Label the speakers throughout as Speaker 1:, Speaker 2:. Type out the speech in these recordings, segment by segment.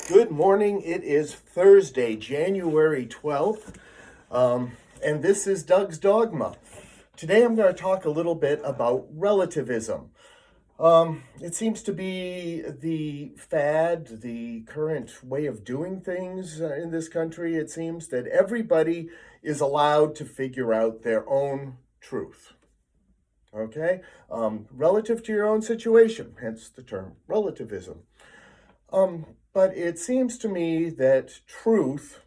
Speaker 1: Good morning. It is Thursday, January 12th, and this is Doug's Dogma. Today I'm going to talk a little bit about relativism. It seems to be the fad, the current way of doing things in this country. It seems that everybody is allowed to figure out their own truth. Okay? Relative to your own situation, hence the term relativism. But it seems to me that truth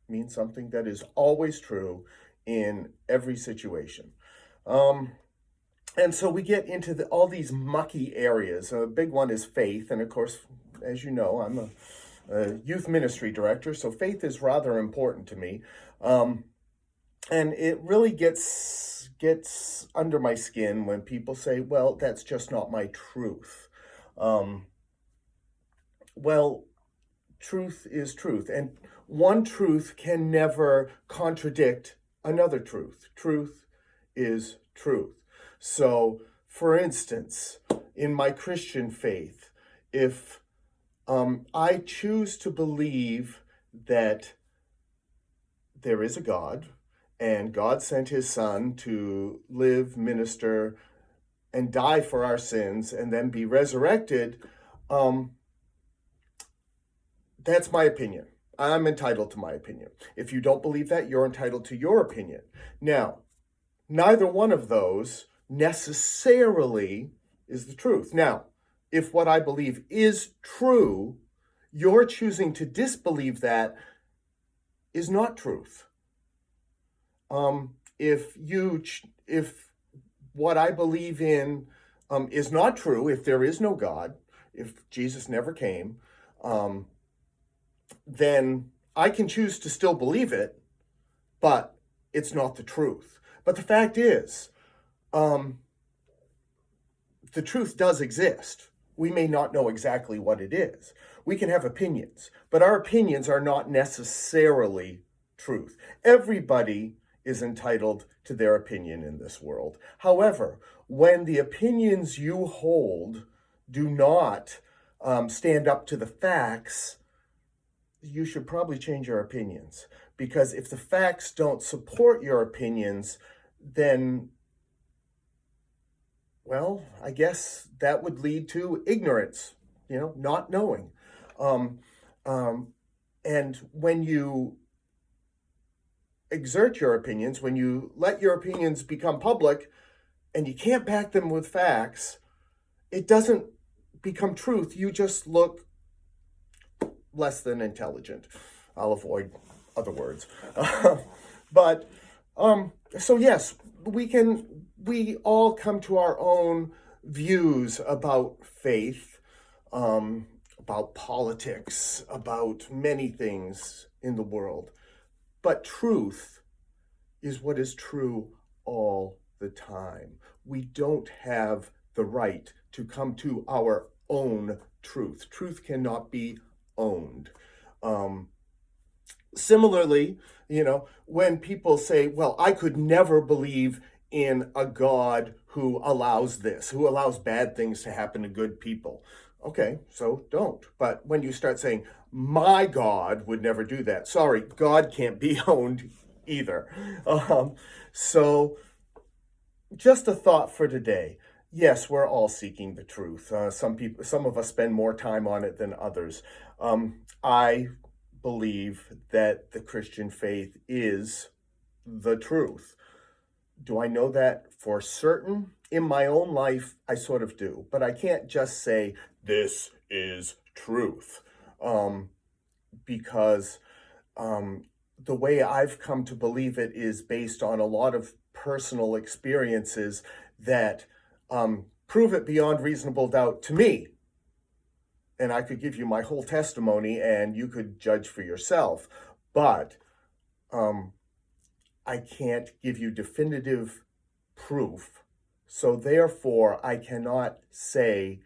Speaker 1: means something that is always true in every situation. Um, and so we get into all these mucky areas. A big one is faith. And of course, as you know, I'm a youth ministry director, so faith is rather important to me. And it really gets under my skin when people say, well, that's just not my truth. Well, truth is truth, and one truth can never contradict another truth. Truth is truth. So, for instance, in my Christian faith, if I choose to believe that there is a God, and God sent his Son to live, minister, and die for our sins, and then be resurrected, that's my opinion. I'm entitled to my opinion. If you don't believe that, you're entitled to your opinion. Now, neither one of those necessarily is the truth. Now, if what I believe is true, you're choosing to disbelieve that is not truth. If what I believe in is not true, if there is no God, if Jesus never came, then I can choose to still believe it, but it's not the truth. But the fact is, the truth does exist. We may not know exactly what it is. We can have opinions, but our opinions are not necessarily truth. Everybody is entitled to their opinion in this world. However, when the opinions you hold do not stand up to the facts, you should probably change your opinions, because if the facts don't support your opinions, then, well, I guess that would lead to ignorance, not knowing. And when you exert your opinions, when you let your opinions become public and you can't back them with facts, it doesn't become truth. You just look less than intelligent. I'll avoid other words. So yes, we all come to our own views about faith, about politics, about many things in the world. But truth is what is true all the time. We don't have the right to come to our own truth. Truth cannot be owned. Similarly, when people say, well, I could never believe in a God who allows this, who allows bad things to happen to good people. Okay, so don't. But when you start saying, my God would never do that, sorry, God can't be owned either. So just a thought for today. Yes, we're all seeking the truth. Some of us spend more time on it than others. I believe that the Christian faith is the truth. Do I know that for certain? In my own life, I sort of do, but I can't just say this is truth, because the way I've come to believe it is based on a lot of personal experiences that prove it beyond reasonable doubt to me. And I could give you my whole testimony and you could judge for yourself. But I can't give you definitive proof. So therefore, I cannot say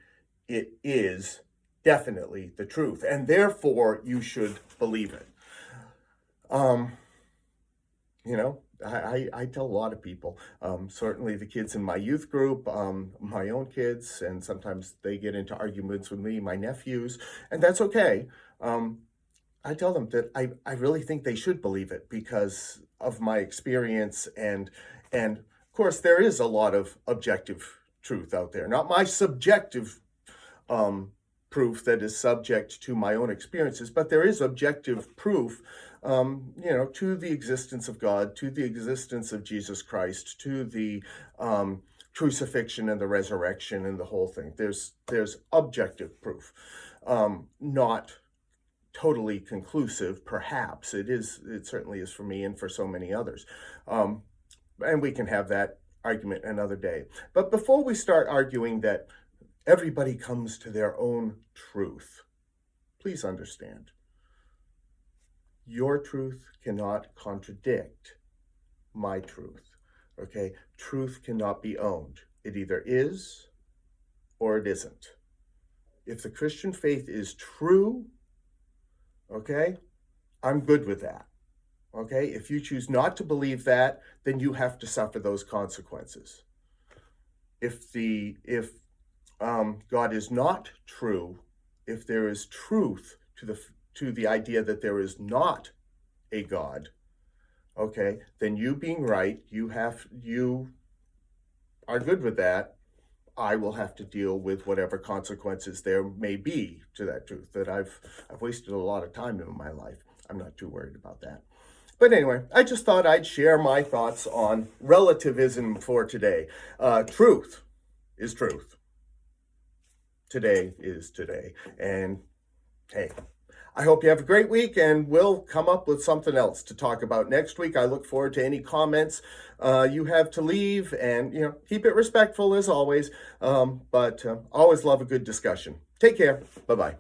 Speaker 1: it is definitely the truth. And therefore, you should believe it. I tell a lot of people, certainly the kids in my youth group, my own kids, and sometimes they get into arguments with me, my nephews, and that's okay. Um, I tell them that I really think they should believe it because of my experience and of course there is a lot of objective truth out there. Not my subjective um, proof that is subject to my own experiences, but there is objective proof, to the existence of God, to the existence of Jesus Christ, to the crucifixion and the resurrection and the whole thing. There's objective proof, not totally conclusive. Perhaps it is. It certainly is for me and for so many others, and we can have that argument another day. But before we start arguing that everybody comes to their own truth, please understand, your truth cannot contradict my truth, okay? Truth cannot be owned. It either is or it isn't. If the Christian faith is true, okay, I'm good with that, okay? If you choose not to believe that, then you have to suffer those consequences. If God is not true, if there is truth to the idea that there is not a God, okay, then you being right, you are good with that. I will have to deal with whatever consequences there may be to that truth. That I've wasted a lot of time in my life. I'm not too worried about that. But anyway, I just thought I'd share my thoughts on relativism for today. Truth is truth. Today is today. And hey, I hope you have a great week, and we'll come up with something else to talk about next week. I look forward to any comments you have to leave, and keep it respectful as always, but always love a good discussion. Take care. Bye-bye.